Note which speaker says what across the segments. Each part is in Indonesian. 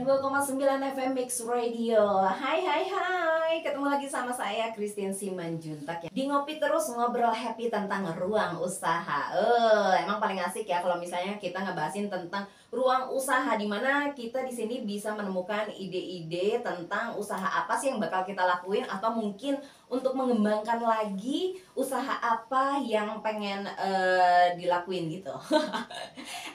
Speaker 1: 92,9 FM Mix Radio. Hai hai hai, ketemu lagi sama saya Christine Simanjuntak ya. Di Ngopi Terus ngobrol happy tentang ruang usaha. Emang paling asik ya kalau misalnya kita ngebahasin tentang ruang usaha, dimana kita di sini bisa menemukan ide-ide tentang usaha apa sih yang bakal kita lakuin, atau mungkin untuk mengembangkan lagi usaha apa yang pengen dilakuin gitu.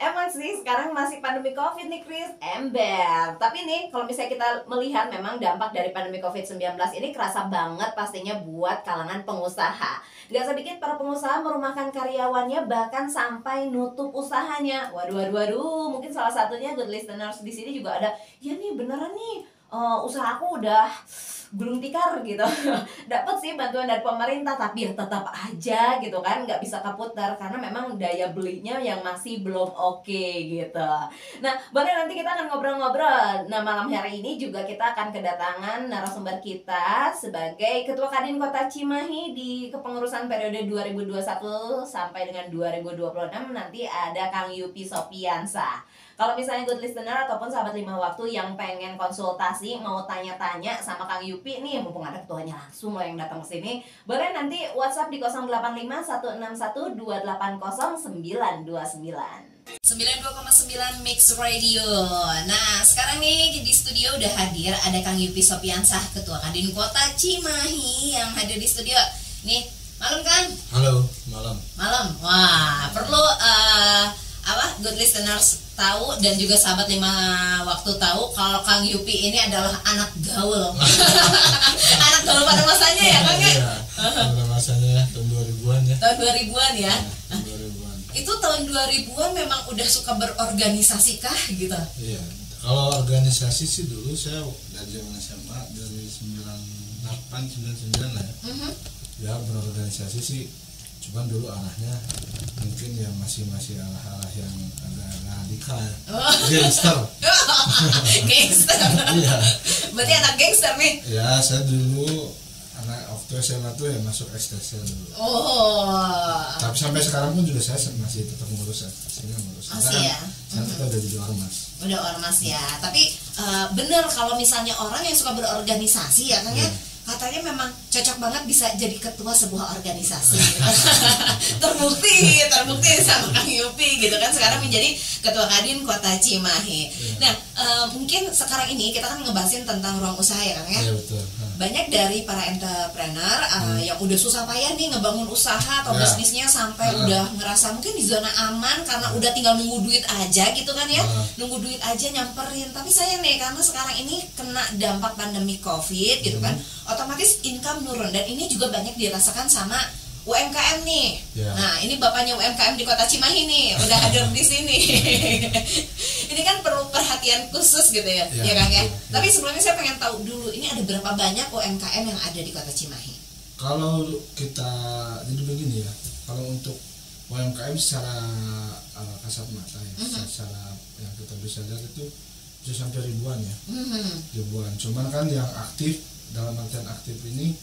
Speaker 1: Emang sih sekarang masih pandemi COVID nih Chris, ember. Tapi nih kalau misalnya kita melihat memang dampak dari pandemi COVID-19 ini kerasa banget pastinya buat kalangan pengusaha. Gak sedikit para pengusaha merumahkan karyawannya, bahkan sampai nutup usahanya. Waduh, mungkin salah satunya good listeners di sini juga ada. Ya nih beneran nih, usaha aku udah gulung tikar gitu. Dapat sih bantuan dari pemerintah, tapi ya tetap aja gitu kan, nggak bisa keputar karena memang daya belinya yang masih belum oke gitu. Nah, boleh nanti kita akan ngobrol-ngobrol. Nah, malam hari ini juga kita akan kedatangan narasumber kita sebagai Ketua Kadin Kota Cimahi di kepengurusan periode 2021 sampai dengan 2026. Nanti ada Kang Yupi Sopiansah. Kalau misalnya good listener ataupun sahabat 5 waktu yang pengen konsultasi, mau tanya-tanya sama Kang Yupi nih, mumpung ada ketuanya langsung loh yang datang ke sini, boleh nanti WhatsApp di 085161280929. 92,9 Mix Radio. Nah, sekarang nih di studio udah hadir ada Kang Yupi Sopiansah, Ketua Kadin Kota Cimahi yang hadir di studio. Nih, malam Kang.
Speaker 2: Halo, malam.
Speaker 1: Malam. Wah, perlu good listeners tahu dan juga sahabat 5 waktu tahu kalau Kang Yupi ini adalah anak gaul. Anak gaul pada masanya ya Kang ya?
Speaker 2: Iya, pada masanya tahun 2000-an ya.
Speaker 1: Tahun 2000-an ya?
Speaker 2: Tahun 2000-an.
Speaker 1: Itu tahun 2000-an memang udah suka berorganisasi kah gitu?
Speaker 2: Iya, kalau organisasi sih dulu saya dari zaman SMA dari 98, 99 lah ya. Ya berorganisasi sih, cuman dulu arahnya mungkin yang masih arah yang agak radikal ya. Gangster.
Speaker 1: Gangster.
Speaker 2: Iya.
Speaker 1: Berarti anak gangster nih.
Speaker 2: Ya, saya dulu anak waktu SMA tuh ya masuk ekstasi dulu. Tapi sampai sekarang pun juga saya masih tetap ngurus ekstasinya, ngurus.
Speaker 1: Masih ya.
Speaker 2: Saya tetap udah jadi ormas.
Speaker 1: Udah ormas ya. Tapi bener kalau misalnya orang yang suka berorganisasi ya Kang ya, katanya memang cocok banget bisa jadi ketua sebuah organisasi gitu. terbukti sama Kang Yupi gitu kan, sekarang menjadi Ketua Kadin Kota Cimahi. Nah, mungkin sekarang ini kita kan ngebahasin tentang ruang usaha ya Kang ya.
Speaker 2: Iya betul.
Speaker 1: Banyak dari para entrepreneur yang udah susah payah nih ngebangun usaha atau bisnisnya sampai udah ngerasa mungkin di zona aman karena udah tinggal nunggu duit aja gitu kan ya. Nunggu duit aja nyamperin. Tapi sayang nih karena sekarang ini kena dampak pandemi COVID gitu kan, otomatis income nurun, dan ini juga banyak dirasakan sama UMKM nih. Nah, ini bapaknya UMKM di Kota Cimahi nih, udah hadir di sini. Ini kan perlu perhatian khusus gitu ya, ya Kang ya. Tapi sebelumnya saya pengen tahu dulu, ini ada berapa banyak UMKM yang ada di Kota Cimahi?
Speaker 2: Kalau kita jadi begini ya, kalau untuk UMKM secara kasat mata ya, secara yang kita bisa lihat itu bisa sampai ribuan ya, ribuan. Cuman kan yang aktif, dalam artian aktif ini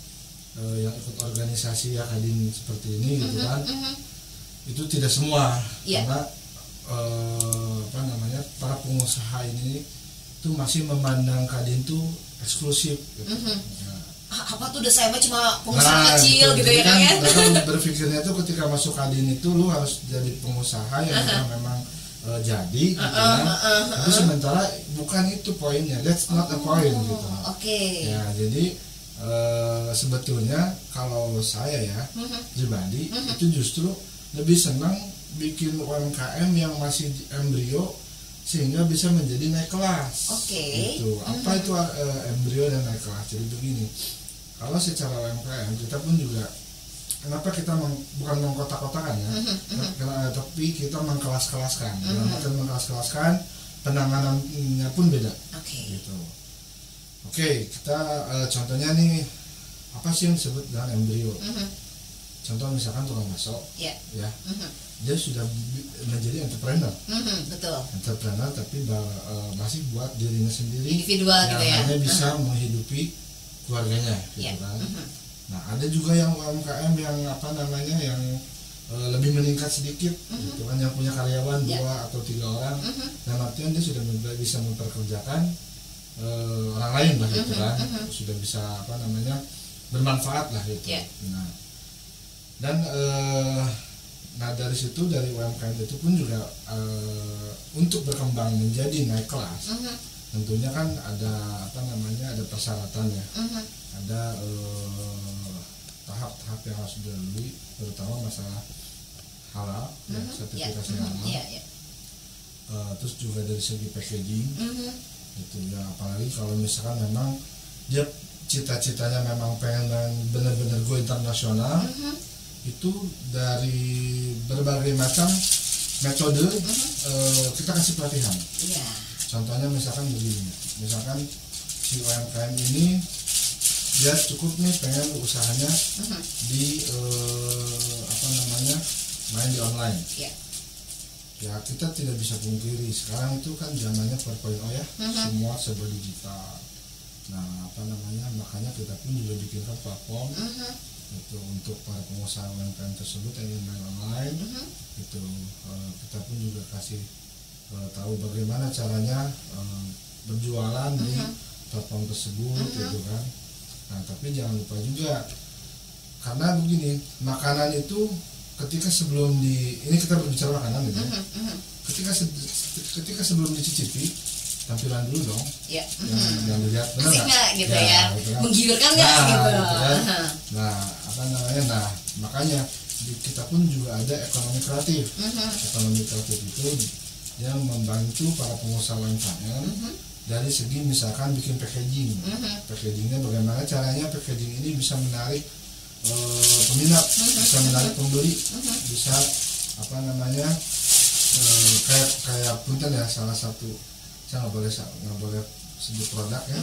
Speaker 2: yang ikut organisasi ya Kadin seperti ini gitu kan, itu tidak semua, karena para pengusaha ini tuh masih memandang Kadin tuh eksklusif gitu.
Speaker 1: Apa tuh udah saya mah cuma pengusaha kecil gitu ya Kang ya.
Speaker 2: Mereka berpikirnya tuh ketika masuk Kadin itu lu harus jadi pengusaha yang memang jadi gitu kan. Tapi sementara bukan itu poinnya, that's not a point gitu. Ya, jadi sebetulnya kalau saya ya pribadi itu justru lebih senang bikin UMKM yang masih embrio sehingga bisa menjadi naik kelas. Gitu. Apa itu embrio dan naik kelas? Jadi begini, kalau secara UMKM kita pun juga, kenapa kita bukan mengkotak-kotakan ya, tapi kita mengkelas-kelaskan. Kita mengkelas-kelaskan, penanganannya pun beda. Gitu. Kita contohnya nih, apa sih yang disebut dengan embrio? Contoh misalkan tukang bakso, ya, dia sudah menjadi entrepreneur, entrepreneur tapi masih buat dirinya sendiri,
Speaker 1: individual gitu ya,
Speaker 2: hanya bisa menghidupi keluarganya, gitu kan. Nah, ada juga yang UMKM yang yang lebih meningkat sedikit, gitu kan, yang punya karyawan 2 atau 3 orang, dan artinya dia sudah bisa memperkerjakan orang lain lah gitu kan, sudah bisa apa namanya bermanfaat lah gitu. Nah, dan nah dari situ, dari UMKM itu pun juga untuk berkembang menjadi naik kelas, tentunya kan ada apa namanya, ada persyaratannya, ada tahap-tahap yang harus dilalui, terutama masalah halal, sertifikasi halal. Terus juga dari segi packaging, itu ya, apalagi kalau misalkan memang dia cita-citanya memang pengen benar-benar go internasional, itu dari berbagai macam metode kita kasih pelatihan. Contohnya misalkan begini, misalkan si UMKM ini dia cukup nih pengen usahanya di apa namanya, main di online. Ya kita tidak bisa pungkiri sekarang itu kan zamannya 4.0 ya, semua serba digital. Nah apa namanya, makanya kita pun juga bikinkan platform itu untuk para pengusaha UMKM tersebut yang ingin main online. Itu kita pun juga kasih tahu bagaimana caranya berjualan di platform tersebut gitu kan. Nah tapi jangan lupa juga, karena begini, makanan itu ketika sebelum ini kita berbicara makanan gitu ya, ketika sebelum dicicipi tampilan dulu dong, yang dilihat benar nggak
Speaker 1: gitu ya, gitu kan. Menggiurkan nggak gitu,
Speaker 2: kan? Nah apa namanya, nah makanya kita pun juga ada ekonomi kreatif. Ekonomi kreatif itu yang membantu para pengusaha UMKM dari segi misalkan bikin packaging. Packagingnya bagaimana caranya packaging ini bisa menarik peminat, bisa menarik pembeli, bisa apa namanya, kayak punten ya, salah satu, saya nggak boleh sebut produk ya,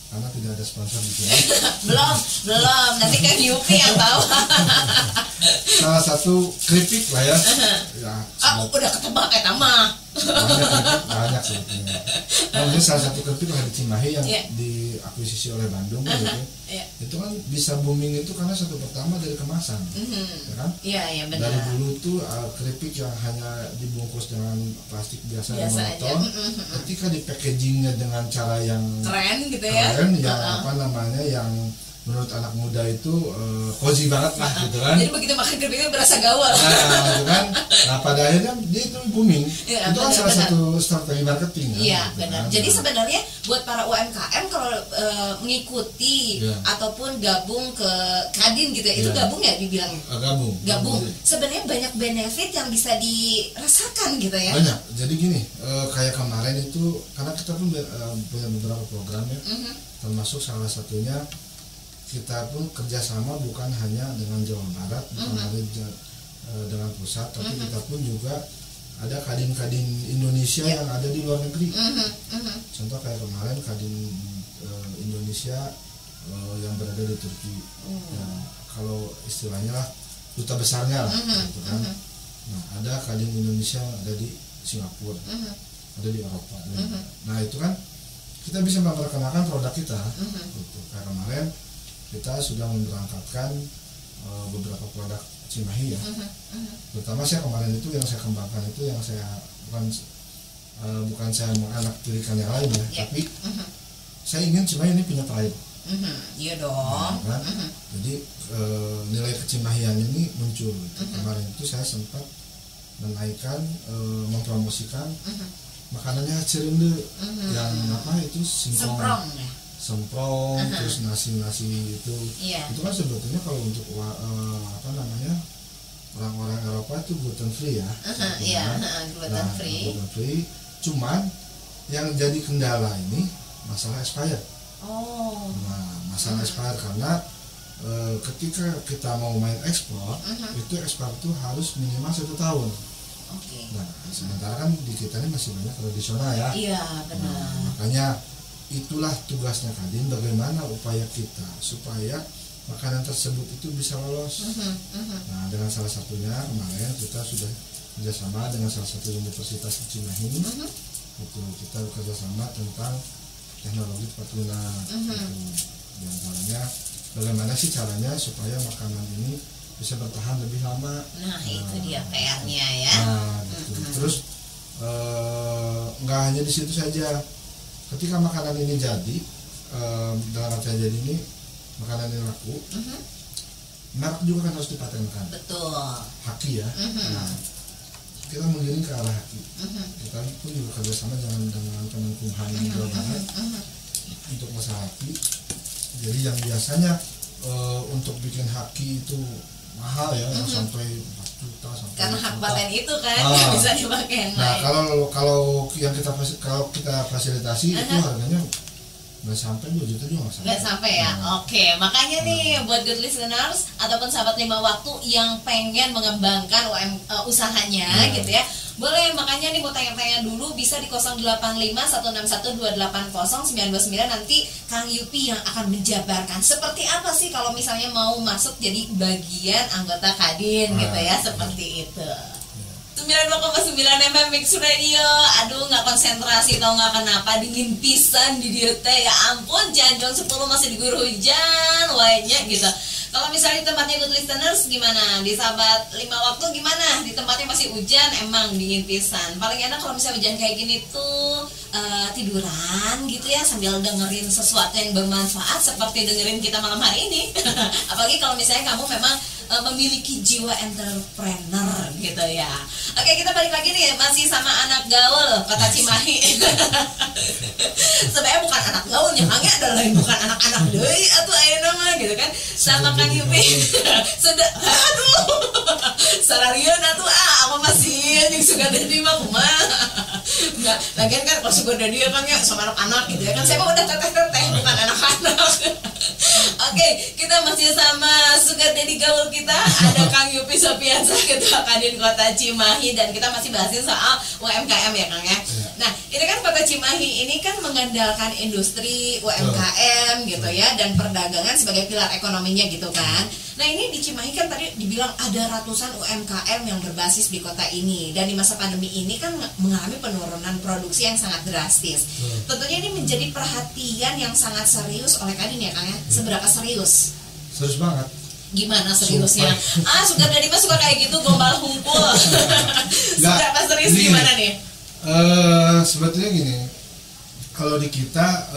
Speaker 2: karena tidak ada sponsor di sini. belum nanti kan Yupi yang tahu. Salah satu keripik lah ya.
Speaker 1: Udah ketebak ya mah.
Speaker 2: banyak sebetulnya. Nah, salah satu keripik lah di Cimahi yang diakuisisi oleh Bandung gitu. Itu kan bisa booming itu karena satu pertama dari kemasan, ya kan? Iya benar. Dari dulu tuh keripik yang hanya dibungkus dengan plastik biasa dan monoton, ketika di packagingnya dengan cara yang
Speaker 1: keren gitu ya,
Speaker 2: yang apa namanya, yang menurut anak muda itu cozy banget lah gitu kan.
Speaker 1: Jadi begitu makan keripiknya berasa gaul.
Speaker 2: Nah, gitu kan. Nah, pada akhirnya dia itu booming. Itu kan salah satu strategi marketing.
Speaker 1: Iya, gitu benar. Kan? Jadi sebenarnya buat para UMKM kalau mengikuti ataupun gabung ke Kadin gitu ya, itu gabung ya dibilang. Gabung. Sebenarnya banyak benefit yang bisa dirasakan gitu ya.
Speaker 2: Banyak. Jadi gini, kayak kemarin itu karena kita pun punya beberapa program ya. Termasuk salah satunya kita pun kerjasama bukan hanya dengan Jawa Barat, bukan hanya dengan pusat, tapi kita pun juga ada kadin-kadin Indonesia yang ada di luar negeri. Contoh kayak kemarin kadin Indonesia yang berada di Turki. Kalau istilahnya lah duta besarnya lah, gitu kan. Nah ada kadin Indonesia yang ada di Singapura, ada di Eropa. Nah itu kan kita bisa memperkenalkan produk kita. Gitu. Kayak kemarin kita sudah memberangkatkan beberapa produk Cimahi ya. Terutama saya kemarin itu yang saya kembangkan itu yang saya bukan saya menganaktirikan yang lain ya, tapi saya ingin Cimahi ini punya pride.
Speaker 1: Iya dong.
Speaker 2: Nah, kan? Jadi nilai kecimahiannya ini muncul. Kemarin itu saya sempat menaikkan, mempromosikan makanannya Cirende yang apa itu semprong ya. Terus nasi itu kan sebetulnya kalau untuk apa namanya, orang-orang Eropa itu gluten free ya, gluten free. Cuman yang jadi kendala ini masalah expired. Nah masalah expired karena ketika kita mau main ekspor, itu ekspor itu harus minimal 1 tahun. Nah sementara kan di kita ini masih banyak tradisional ya.
Speaker 1: Iya benar.
Speaker 2: Nah, makanya itulah tugasnya Kadin, bagaimana upaya kita supaya makanan tersebut itu bisa lolos. Nah dengan salah satunya kemarin kita sudah kerjasama dengan salah satu universitas di Cimahi. Itu kita kerjasama tentang teknologi tepat guna. Yang caranya bagaimana sih caranya supaya makanan ini bisa bertahan lebih lama.
Speaker 1: Nah itu dia PR-nya ya.
Speaker 2: Nah gitu. Terus nggak hanya di situ saja. ketika makanan ini jadi, dalam artian jadi ini makanan ini laku, merek juga kan harus dipatenkan.
Speaker 1: Betul.
Speaker 2: Haki ya. Nah, kita menggiring ke arah haki. Kita pun juga kerjasama dengan Kemenkumham Jawa Barat untuk masalah haki. Jadi yang biasanya untuk bikin haki itu mahal ya, sampai 4 juta sampai
Speaker 1: karena hak paten itu kan bisa dipakai yang
Speaker 2: nah,
Speaker 1: lain.
Speaker 2: kalau kita fasilitasi itu harganya nggak sampai 2 juta juga
Speaker 1: nggak sampai ya. Oke, makanya nih buat good listeners ataupun sahabat 5 waktu yang pengen mengembangkan usahanya gitu ya, boleh, makanya nih mau tanya-tanya dulu bisa di 085161280929. Nanti Kang Yupi yang akan menjabarkan seperti apa sih kalau misalnya mau masuk jadi bagian anggota Kadin gitu ya, seperti itu. 92,9 FM Mix Radio. Aduh, nggak konsentrasi tau nggak kenapa, dingin pisan di dia teh. Ya ampun, jam 10 masih diguyur hujan wainya gitu. Kalau misalnya di tempatnya good listeners gimana? Di sahabat 5 waktu gimana? Di tempatnya masih hujan, emang dingin pisan. Paling enak kalau misalnya hujan kayak gini tuh tiduran gitu ya, sambil dengerin sesuatu yang bermanfaat seperti dengerin kita malam hari ini. Apalagi kalau misalnya kamu memang memiliki jiwa entrepreneur gitu ya. Oke, kita balik lagi nih, masih sama anak gaul kota Cimahi. Sebenarnya bukan anak gaulnya, Kangnya adalah bukan anak-anak deui atuh aya nama gitu kan. Sama Kang Yupi. Sudah aduh. Sararieun atuh apa masih yang suka jadi mah kumaha. Enggak, lagian kan kalau suka jadi kan ya sama anak-anak gitu ya kan. Saya mah udah teteh-teteh bukan anak-anak. Oke, kita masih sama suka jadi gaul kita, ada Kang Yupi Sopiansa, Ketua Kadin Kota Cimahi, dan kita masih bahasin soal UMKM ya Kang ya. Nah, ini kan Kota Cimahi ini kan mengandalkan industri UMKM gitu ya, dan perdagangan sebagai pilar ekonominya gitu kan. Nah, ini di Cimahi kan tadi dibilang ada ratusan UMKM yang berbasis di kota ini, dan di masa pandemi ini kan mengalami penurunan produksi yang sangat drastis. Tentunya ini menjadi perhatian yang sangat serius oleh Kadin ya Kang ya. Seberapa serius?
Speaker 2: Serius banget.
Speaker 1: Gimana seriusnya? Suka dari mas suka kayak gitu gombal humpul. Seberapa serius gimana nih?
Speaker 2: Sebetulnya gini, kalau di kita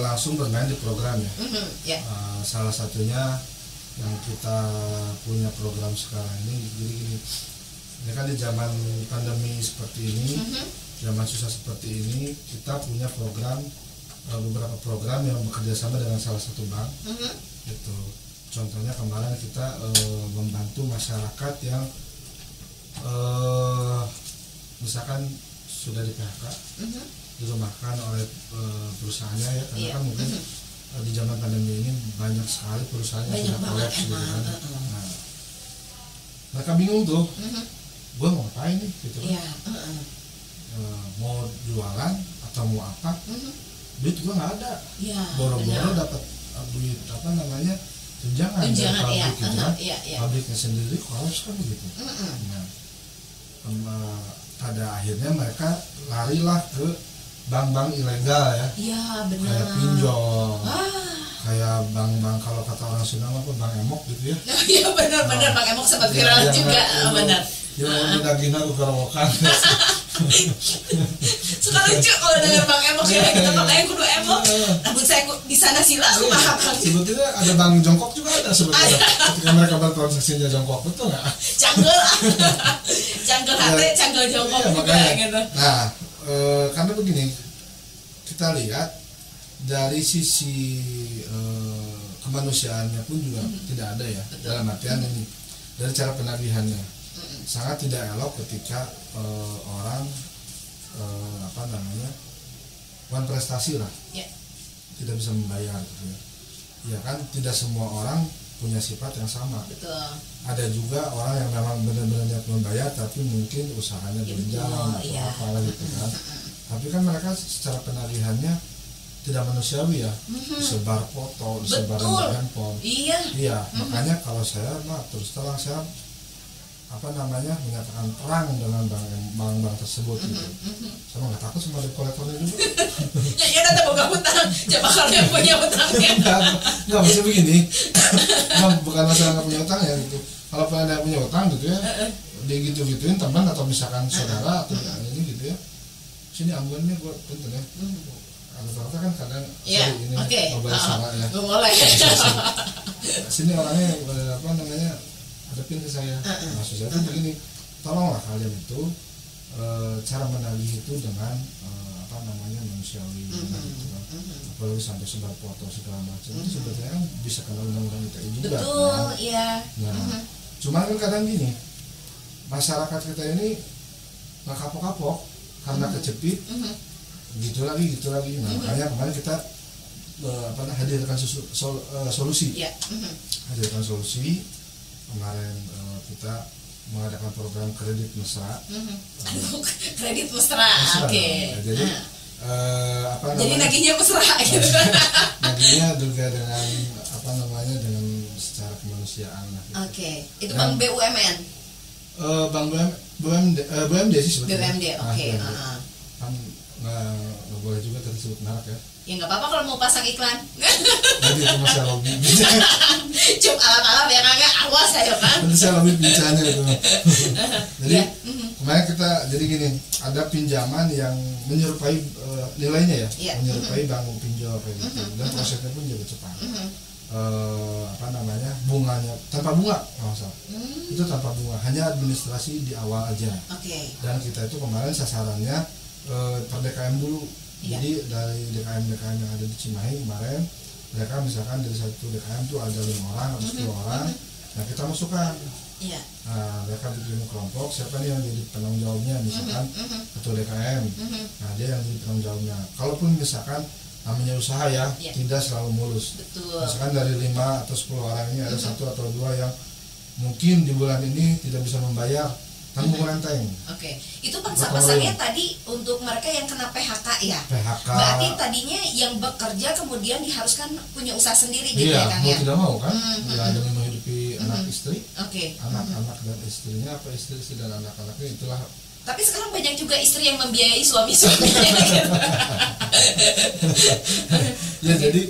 Speaker 2: langsung bermain di program ya. Salah satunya yang kita punya program sekarang ini, jadi gini, ini kan di zaman pandemi seperti ini, zaman susah seperti ini, kita punya program, beberapa program yang bekerja sama dengan salah satu bank, gitu. Contohnya kemarin kita membantu masyarakat yang misalkan sudah di PHK, dirumahkan oleh perusahaannya ya, karena kan mungkin di zaman pandemi ini banyak sekali perusahaan yang sudah kolaps gitu kan. Nah, mereka bingung tuh, gue mau ngapain nih gitu kan, mau jualan atau mau apa, duit gue nggak ada, boro-boro dapat duit apa namanya tunjangan dari pabrik gitu kan, pabriknya sendiri kolaps kan begitu. Nah, pada akhirnya mereka larilah ke bank-bank ilegal ya, kayak pinjol, kayak bank-bank kalau kata orang Sunda apa bank emok gitu ya.
Speaker 1: Iya benar-benar bank emok sempat viral juga, benar.
Speaker 2: Yang dagingnya kerowokan.
Speaker 1: Suka lucu kalau dengar bang emok ya gitu, makanya kudu emok. Rambut saya di sana sila kumaha Kang.
Speaker 2: Sebetulnya ada bank jongkok juga ada sebetulnya. Ketika mereka bertransaksinya jongkok, betul nggak?
Speaker 1: Canggel, canggel hati, canggel jongkok juga gitu.
Speaker 2: Nah, karena begini, kita lihat dari sisi kemanusiaannya pun juga tidak ada ya. Dalam artian ini dari cara penagihannya sangat tidak elok ketika orang bukan prestasi lah, tidak bisa membayar gitu ya. Ya kan tidak semua orang punya sifat yang sama.
Speaker 1: Betul.
Speaker 2: Ada juga orang yang memang benar-benar niat membayar tapi mungkin usahanya belum jalan atau apalah gitu kan. Tapi kan mereka secara penagihannya tidak manusiawi ya, disebar foto, disebar handphone. Iya, makanya kalau saya terus terang saya menyatakan perang dengan bank-bank tersebut gitu. Sama nggak takut sama kolektornya juga.
Speaker 1: Ya nanti boga hutang, coba kalau yang punya hutangnya.
Speaker 2: Nggak maksudnya begini, bukan masalah nggak punya hutang ya gitu. Kalau pengen punya hutang gitu ya, digitu-gituin teman atau misalkan saudara atau ini gitu ya. Sini ambulannya gue punten ya. rata-rata kan kadang
Speaker 1: yeah,
Speaker 2: sorry ini
Speaker 1: ngobrol
Speaker 2: sama ya.
Speaker 1: Boleh.
Speaker 2: Sini orangnya apa namanya hadapin ke saya. Maksud saya itu begini, tolonglah kalian itu cara menagih itu dengan apa namanya manusiawi gitu kan. Apalagi sampai sebar foto segala macam itu sebetulnya kan bisa kena undang-undang ITE juga.
Speaker 1: Betul,
Speaker 2: kan?
Speaker 1: iya.
Speaker 2: Nah, cuman kan kadang gini, masyarakat kita ini nggak kapok-kapok karena kecepit, gitu lagi. Nah, makanya kemarin kita hadirkan solusi.
Speaker 1: Yeah.
Speaker 2: Hadirkan solusi kemarin kita mengadakan program kredit mesra.
Speaker 1: Kredit mesra. Oke.
Speaker 2: Nah, jadi apa namanya?
Speaker 1: Jadi nagihnya mesra gitu.
Speaker 2: Nagihnya juga dengan apa namanya dengan secara kemanusiaan lah. Gitu.
Speaker 1: Oke. Itu Bank BUMN.
Speaker 2: Bank BUMD sih sebetulnya.
Speaker 1: BUMD, oke.
Speaker 2: Kan nggak boleh juga tersebut merek ya.
Speaker 1: Ya nggak apa-apa kalau mau pasang iklan.
Speaker 2: Nanti itu masalah lobby.
Speaker 1: Cuma alam-alam ya kagak awas aja kan.
Speaker 2: Nanti saya lobby pinjamannya itu. Jadi kemarin kita jadi gini, ada pinjaman yang menyerupai nilainya ya, menyerupai bank pinjol kayak gitu. Dan prosesnya pun juga cepat. Apa namanya bunganya tanpa bunga masalah. Itu tanpa bunga, hanya administrasi di awal aja. Dan kita itu kemarin sasarannya per DKM dulu. Jadi dari DKM yang ada di Cimahi kemarin mereka misalkan dari satu DKM itu ada 5 orang atau 10 orang, nah kita masukkan. Nah, mereka bikin kelompok, siapa nih yang jadi penanggung jawabnya, misalkan ketua DKM. Nah, dia yang jadi penanggung jawabnya. Kalaupun misalkan namanya usaha ya, tidak selalu mulus. Misalkan dari 5 atau 10 orang ini ada 1 atau 2 yang mungkin di bulan ini tidak bisa membayar, tanggung renteng.
Speaker 1: Itu pasang-pasangnya tadi untuk mereka yang kena PHK ya. Berarti tadinya yang bekerja kemudian diharuskan punya usaha sendiri gitu ya Kang ya.
Speaker 2: Mau tidak mau kan, ya demi menghidupi anak istri, anak-anak dan istrinya, apa istri dan anak-anaknya itulah.
Speaker 1: Tapi sekarang banyak juga istri yang membiayai suami-suaminya.
Speaker 2: Ya jadi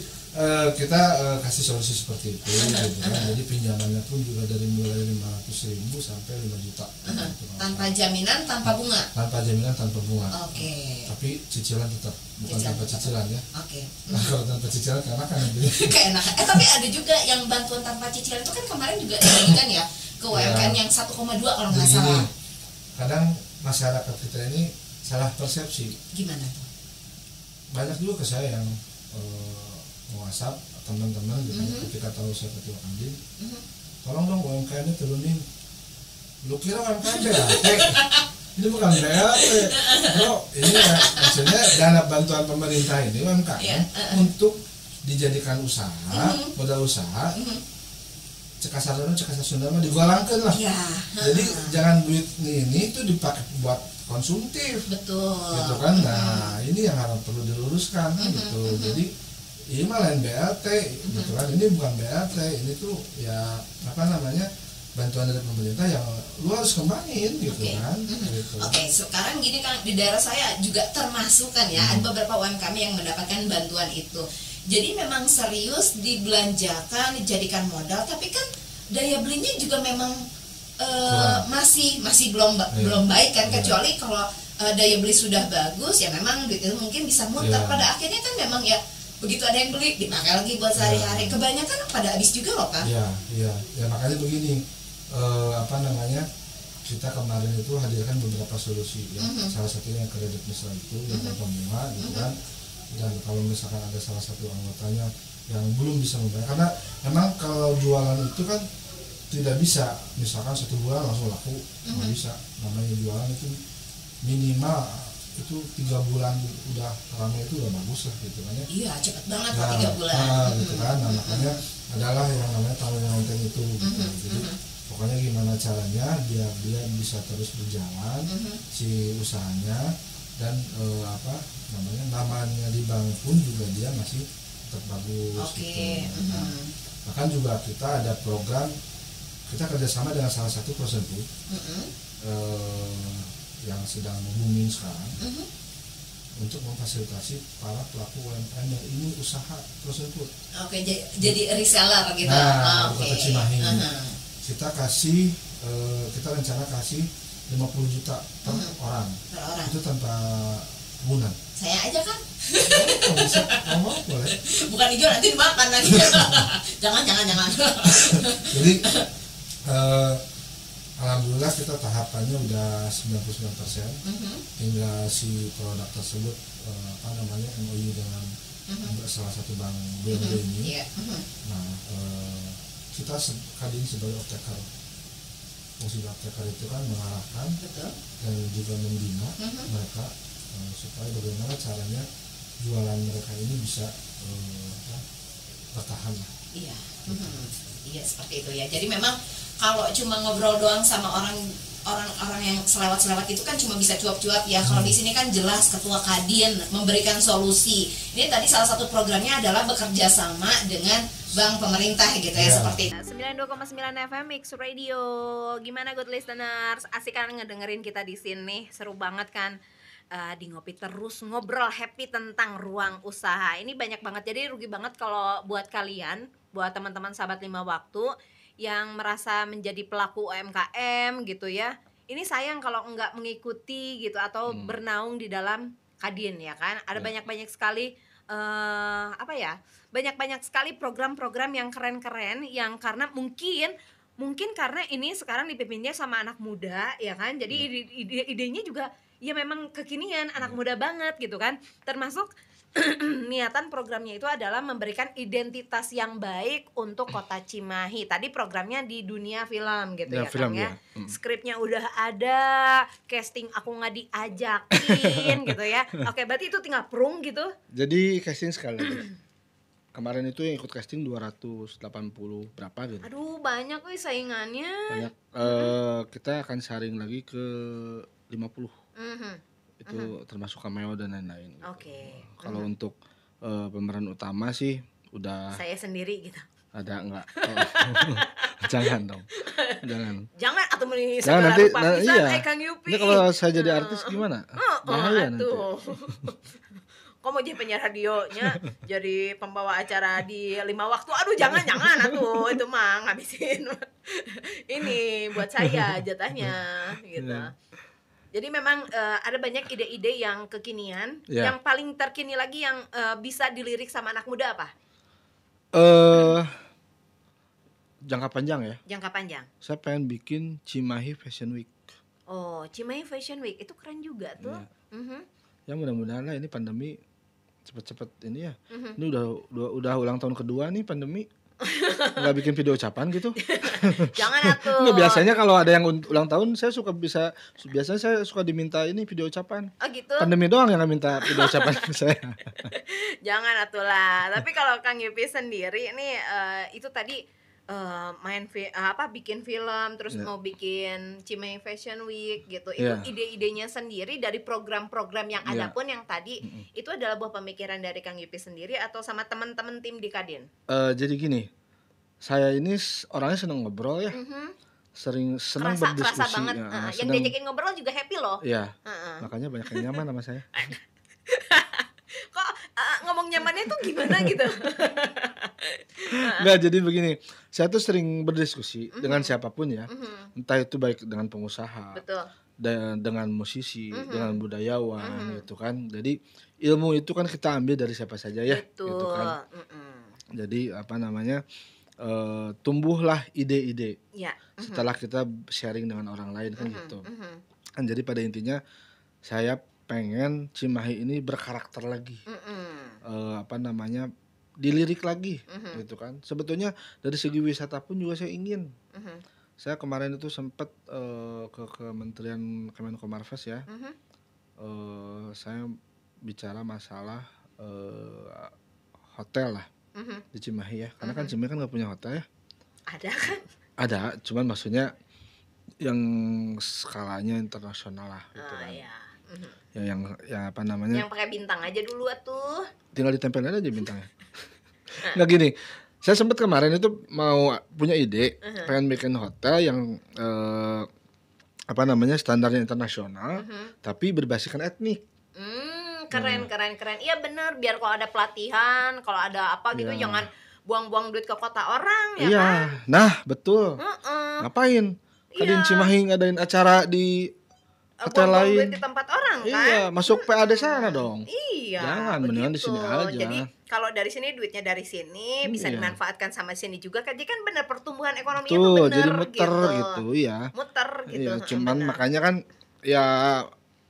Speaker 2: kita kasih solusi seperti itu gitu kan. Jadi pinjamannya pun juga dari mulai 500.000 sampai 5 juta gitu,
Speaker 1: tanpa jaminan, tanpa bunga.
Speaker 2: Tanpa jaminan, tanpa bunga.
Speaker 1: Tapi
Speaker 2: cicilan tetap, bukan tanpa cicilan ya. Nah, kalau tanpa cicilan keenakan
Speaker 1: keenakan. Tapi ada juga yang bantuan tanpa cicilan itu kan kemarin juga dibagikan ya ke UMKM yang 1,2 kalau nggak salah.
Speaker 2: Kadang masyarakat kita ini salah persepsi.
Speaker 1: Gimana tuh?
Speaker 2: Banyak juga ke saya yang WhatsApp teman-teman gitu, ketika tahu saya ketua Kandim, tolong dong UMKM-nya turunin. Lu kira UMKM BAT? Ini bukan BAT, bro. Ini ya, maksudnya dana bantuan pemerintah ini UMKM untuk dijadikan usaha, modal usaha. Cekasar Sunda mah digolangkeun lah. Jadi jangan duit ini tuh dipakai buat konsumtif.
Speaker 1: Betul.
Speaker 2: Gitu kan. Nah, ini yang harus perlu diluruskan gitu. Jadi ini mah lain BLT gitu kan. Ini bukan BLT, ini tuh ya apa namanya? Bantuan dari pemerintah yang lu harus kembangin gitu kan. Gitu.
Speaker 1: Sekarang gini Kang, di daerah saya juga termasuk kan ya, ada beberapa UMKM yang mendapatkan bantuan itu. Jadi memang serius dibelanjakan, dijadikan modal, tapi kan daya belinya juga memang masih belum baik kan, kecuali kalau daya beli sudah bagus ya memang duit itu mungkin bisa muter. Pada akhirnya kan memang ya begitu ada yang beli dipakai lagi buat sehari-hari. Kebanyakan pada habis juga loh Kang.
Speaker 2: Iya, makanya begini, apa namanya, kita kemarin itu hadirkan beberapa solusi ya. Salah satunya yang kredit mesra itu yang tanpa bunga gitu kan. Dan kalau misalkan ada salah satu anggotanya yang belum bisa membayar, karena memang kalau jualan itu kan tidak bisa misalkan 1 bulan langsung laku, nggak bisa. Namanya jualan itu minimal itu 3 bulan udah ramai, itu udah bagus lah gitu kan ya.
Speaker 1: Iya, cepat banget 3 bulan.
Speaker 2: Gitu kan. Nah, makanya adalah yang namanya tahun yang nonton itu gitu. Jadi pokoknya gimana caranya biar dia bisa terus berjalan si usahanya, dan apa namanya di bank pun juga dia masih tetap bagus gitu. Nah, bahkan juga kita ada program, kita kerjasama dengan salah satu prosentu yang sedang booming sekarang untuk memfasilitasi para pelaku UMKM yang ingin usaha prosentu.
Speaker 1: Jadi reseller gitu.
Speaker 2: Nah, Kota Cimahi kita kasih, kita rencana kasih 50 juta per orang. Itu tanpa bulan.
Speaker 1: Saya aja kan.
Speaker 2: Kalau bisa ngomong boleh.
Speaker 1: Bukan dijual nanti dimakan lagi. jangan.
Speaker 2: Jadi alhamdulillah kita tahapannya udah 99%. Tinggal si produk tersebut MOU dengan salah satu bank BUMD ini. Nah, kita kali ini sebagai off-taker. Fungsi off-taker itu kan mengarahkan dan juga membina mereka supaya bagaimana caranya jualan mereka ini bisa bertahan lah.
Speaker 1: Iya, iya seperti itu ya. Jadi memang kalau cuma ngobrol doang sama orang-orang yang selewat-selewat itu kan cuma bisa cuap-cuap ya. Kalau di sini kan jelas Ketua Kadin memberikan solusi. Ini tadi salah satu programnya adalah bekerja sama dengan bank pemerintah gitu ya, seperti itu. 92,9 FM Mix Radio. Gimana good listeners? Asik kan ngedengerin kita di sini. Seru banget kan? Di Ngopi Terus ngobrol happy tentang ruang usaha. Ini banyak banget, jadi rugi banget kalau buat kalian, buat teman-teman sahabat 5 waktu yang merasa menjadi pelaku UMKM gitu ya. Ini sayang kalau enggak mengikuti gitu atau bernaung di dalam Kadin ya kan. Ada banyak-banyak sekali banyak-banyak sekali program-program yang keren-keren yang karena mungkin karena ini sekarang dipimpinnya sama anak muda ya kan. Jadi idenya juga ya memang kekinian, anak muda banget gitu kan. Termasuk niatan programnya itu adalah memberikan identitas yang baik untuk Kota Cimahi. Tadi programnya di dunia film gitu ya
Speaker 3: film,
Speaker 1: Kang ya. Skripnya udah ada, casting aku nggak diajakin gitu ya. Oke, berarti itu tinggal prung gitu.
Speaker 3: Jadi casting sekali lagi. Kemarin itu yang ikut casting 280 berapa gitu.
Speaker 1: Aduh, banyak wih saingannya.
Speaker 3: Banyak. Kita akan saring lagi ke 50. Itu termasuk cameo dan lain-lain.
Speaker 1: Oke.
Speaker 3: Kalau untuk pemeran utama sih udah
Speaker 1: saya sendiri gitu.
Speaker 3: ada enggak? Jangan dong.
Speaker 1: Jangan atau mending
Speaker 3: Jangan
Speaker 1: segala
Speaker 3: nanti
Speaker 1: rupa pisan,
Speaker 3: iya.
Speaker 1: Kang Yupi.
Speaker 3: Ini kalau saya jadi artis gimana? Bahaya nanti.
Speaker 1: Kok mau jadi penyiar radionya, jadi pembawa acara di 5 waktu. Aduh, jangan atuh. Itu mah ngabisin. Ini buat saya jatahnya gitu. Jadi memang ada banyak ide-ide yang kekinian. Yang paling terkini lagi yang bisa dilirik sama anak muda apa?
Speaker 3: Jangka panjang ya.
Speaker 1: Jangka panjang.
Speaker 3: Saya pengen bikin Cimahi Fashion Week.
Speaker 1: Oh, Cimahi Fashion Week itu keren juga tuh.
Speaker 3: Ya mudah-mudahan lah ini pandemi cepet-cepet ini ya. Ini udah ulang tahun kedua nih pandemi. Nggak bikin video ucapan gitu.
Speaker 1: Jangan atuh.
Speaker 3: Nggak, biasanya kalau ada yang ulang tahun biasanya saya suka diminta ini video ucapan.
Speaker 1: Oh gitu.
Speaker 3: Pandemi doang yang nggak minta video ucapan ke saya.
Speaker 1: Jangan atuh lah. Tapi kalau Kang Yupi sendiri ini itu tadi bikin film terus mau bikin Cimahi Fashion Week gitu. Itu ide-idenya sendiri dari program-program yang ada pun yang tadi itu adalah buah pemikiran dari Kang Yupi sendiri atau sama teman-teman tim di Kadin?
Speaker 3: Jadi gini, saya ini orangnya seneng ngobrol ya. Senang berdiskusi.
Speaker 1: Kerasa banget. Yang diajakin ngobrol juga happy loh.
Speaker 3: Iya. Makanya banyak yang nyaman sama saya.
Speaker 1: Kok ngomong nyamannya tuh gimana gitu?
Speaker 3: Enggak, jadi begini, saya tuh sering berdiskusi dengan siapapun ya, entah itu baik dengan pengusaha, dengan musisi, dengan budayawan gitu kan. Jadi ilmu itu kan kita ambil dari siapa saja ya, gitu kan. Jadi tumbuhlah ide-ide setelah kita sharing dengan orang lain kan gitu. Kan jadi pada intinya saya pengen Cimahi ini berkarakter lagi, dilirik lagi, gitu kan. Sebetulnya dari segi wisata pun juga saya ingin. Saya kemarin itu sempat ke Kementerian Kemenkomarves ya. Saya bicara masalah hotel lah di Cimahi ya, karena kan Cimahi kan nggak punya hotel ya.
Speaker 1: Ada kan?
Speaker 3: Ada, cuman maksudnya yang skalanya internasional lah, gitu kan. Yang
Speaker 1: pakai bintang aja dulu atuh.
Speaker 3: Tinggal ditempelin aja bintangnya. Nggak gini, saya sempat kemarin itu mau punya ide pengen bikin hotel yang standarnya internasional, tapi berbasiskan etnik.
Speaker 1: Keren. Iya bener, biar kalau ada pelatihan, kalau ada apa gitu jangan buang-buang duit ke kota orang ya kan.
Speaker 3: Nah betul. Ngapain? Kadin Cimahi ngadain acara di hotel lain
Speaker 1: di tempat orang
Speaker 4: orang kan.
Speaker 3: Iya, masuk PAD sana dong.
Speaker 4: Iya.
Speaker 3: Jangan, mendingan di sini aja.
Speaker 4: Jadi kalau dari sini duitnya dari sini bisa dimanfaatkan sama sini juga. Jadi kan benar pertumbuhan ekonominya itu benar
Speaker 3: jadi muter gitu, iya.
Speaker 4: Muter gitu.
Speaker 3: Iya, cuman makanya kan ya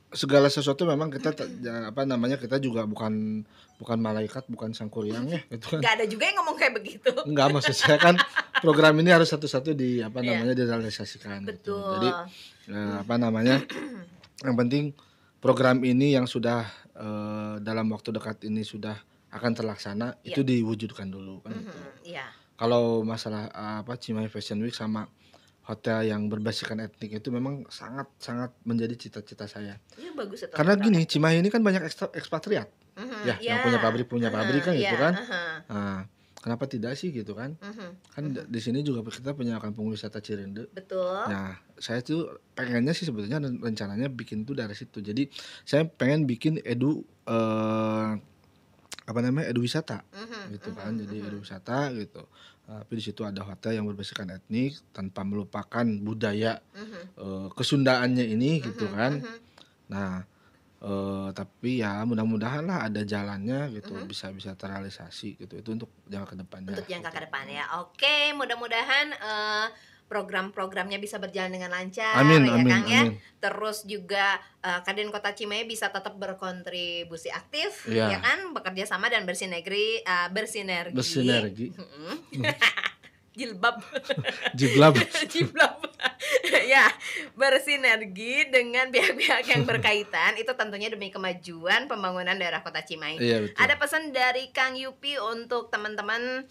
Speaker 3: segala sesuatu memang kita kita juga bukan malaikat, bukan sangkuriang ya gitu kan.
Speaker 4: Gak ada juga yang ngomong kayak begitu.
Speaker 3: Enggak, maksud saya kan program ini harus satu-satu direalisasikan.
Speaker 4: Betul.
Speaker 3: Gitu. Jadi yang penting program ini yang sudah dalam waktu dekat ini sudah akan terlaksana itu diwujudkan dulu kan gitu. Kalau masalah Cimahi Fashion Week sama hotel yang berbasiskan etnik itu memang sangat menjadi cita-cita saya.
Speaker 4: Iya, bagus itu.
Speaker 3: Karena gini, Cimahi ini kan banyak ekspatriat. Yang punya pabrik kan gitu kan. Nah, kenapa tidak sih gitu kan? Kan di sini juga kita punya kampung wisata Cirende.
Speaker 4: Betul.
Speaker 3: Nah, saya tuh pengennya sih sebetulnya rencananya bikin tuh dari situ. Jadi saya pengen bikin edu wisata gitu kan. Jadi edu wisata gitu. Tapi di situ ada hotel yang berbasiskan etnik tanpa melupakan budaya kesundaannya ini gitu kan. Nah, tapi ya mudah-mudahan lah ada jalannya gitu, bisa terrealisasi gitu. Itu untuk jangka ke depannya.
Speaker 4: Untuk jangka ke depan ya. Oke, mudah-mudahan program-programnya bisa berjalan dengan lancar.
Speaker 3: Amin,
Speaker 4: Kang ya.
Speaker 3: amin.
Speaker 4: Terus juga Kadin Kota Cimahi bisa tetap berkontribusi aktif,
Speaker 3: ya
Speaker 4: kan, bekerja sama dan bersinergi. Jilbab. Ya, bersinergi dengan pihak-pihak yang berkaitan. Itu tentunya demi kemajuan pembangunan daerah Kota Cimahi.
Speaker 3: Iya, betul.
Speaker 4: Ada pesan dari Kang Yupi untuk teman-teman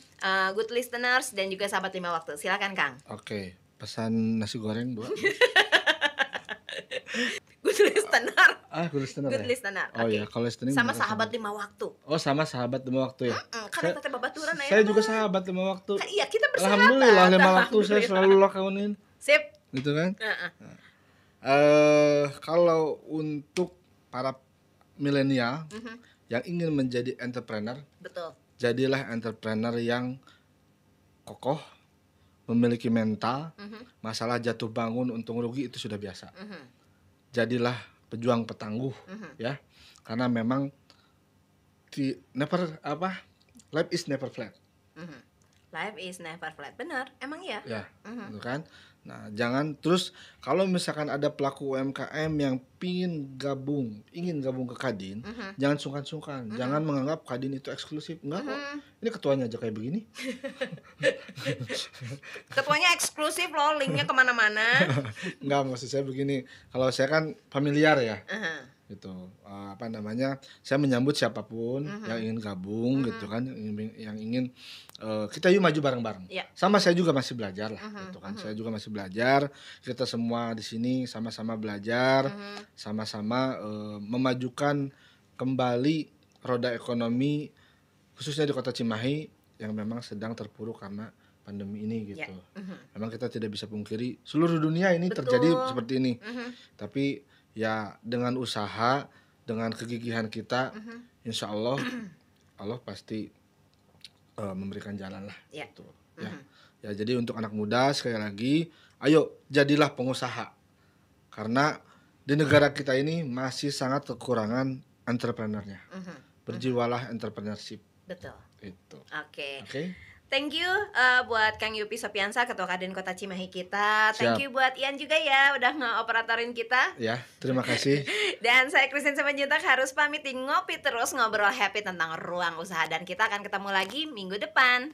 Speaker 4: good listeners dan juga sahabat 5 waktu. Silakan Kang.
Speaker 3: Oke, pesan nasi goreng 2.
Speaker 4: Good listener.
Speaker 3: Good listener.
Speaker 4: Good listener.
Speaker 3: Oh iya, kalau listening
Speaker 4: sama sahabat 5 waktu.
Speaker 3: Oh, sama sahabat 5 waktu ya.
Speaker 4: Karena kita babaturan ya.
Speaker 3: Saya juga sahabat 5 waktu.
Speaker 4: Iya, kita bersahabat.
Speaker 3: Alhamdulillah 5 waktu saya selalu lakonin.
Speaker 4: Sip.
Speaker 3: Gitu kan? Kalau untuk para milenial yang ingin menjadi entrepreneur,
Speaker 4: betul.
Speaker 3: Jadilah entrepreneur yang kokoh, memiliki mental. Masalah jatuh bangun, untung rugi itu sudah biasa. Jadilah pejuang petangguh, ya. Karena memang life is never flat.
Speaker 4: Life is never flat. Benar, emang iya.
Speaker 3: Ya, gitu kan. Nah, jangan terus kalau misalkan ada pelaku UMKM yang ingin gabung ke Kadin, jangan sungkan-sungkan. Jangan menganggap Kadin itu eksklusif. Enggak kok. Ini ketuanya aja kayak begini.
Speaker 4: Ketuanya eksklusif loh, linknya kemana-mana.
Speaker 3: Enggak, maksud saya begini. Kalau saya kan familiar ya. Gitu. Saya menyambut siapapun yang ingin gabung gitu kan, yang ingin kita yuk maju bareng-bareng. Sama saya juga masih belajar lah gitu kan. Saya juga masih belajar. Kita semua di sini sama-sama belajar, sama-sama memajukan kembali roda ekonomi khususnya di Kota Cimahi yang memang sedang terpuruk karena pandemi ini gitu. Memang kita tidak bisa pungkiri seluruh dunia ini terjadi seperti ini. Tapi ya dengan usaha, dengan kegigihan kita, insya Allah Allah pasti memberikan jalan lah gitu. Ya jadi untuk anak muda sekali lagi, ayo jadilah pengusaha. Karena di negara kita ini masih sangat kekurangan entrepreneurnya. Berjiwalah entrepreneurship.
Speaker 4: Betul.
Speaker 3: Itu.
Speaker 4: Oke.
Speaker 3: Oke.
Speaker 4: Thank you buat Kang Yupi Sopiansa, Ketua Kadin Kota Cimahi kita. Thank you buat Ian juga ya, udah nge-operatorin kita.
Speaker 3: Ya, terima kasih.
Speaker 4: Dan saya Christine Simanjuntak harus pamit, ngopi terus, ngobrol happy tentang ruang usaha. Dan kita akan ketemu lagi minggu depan.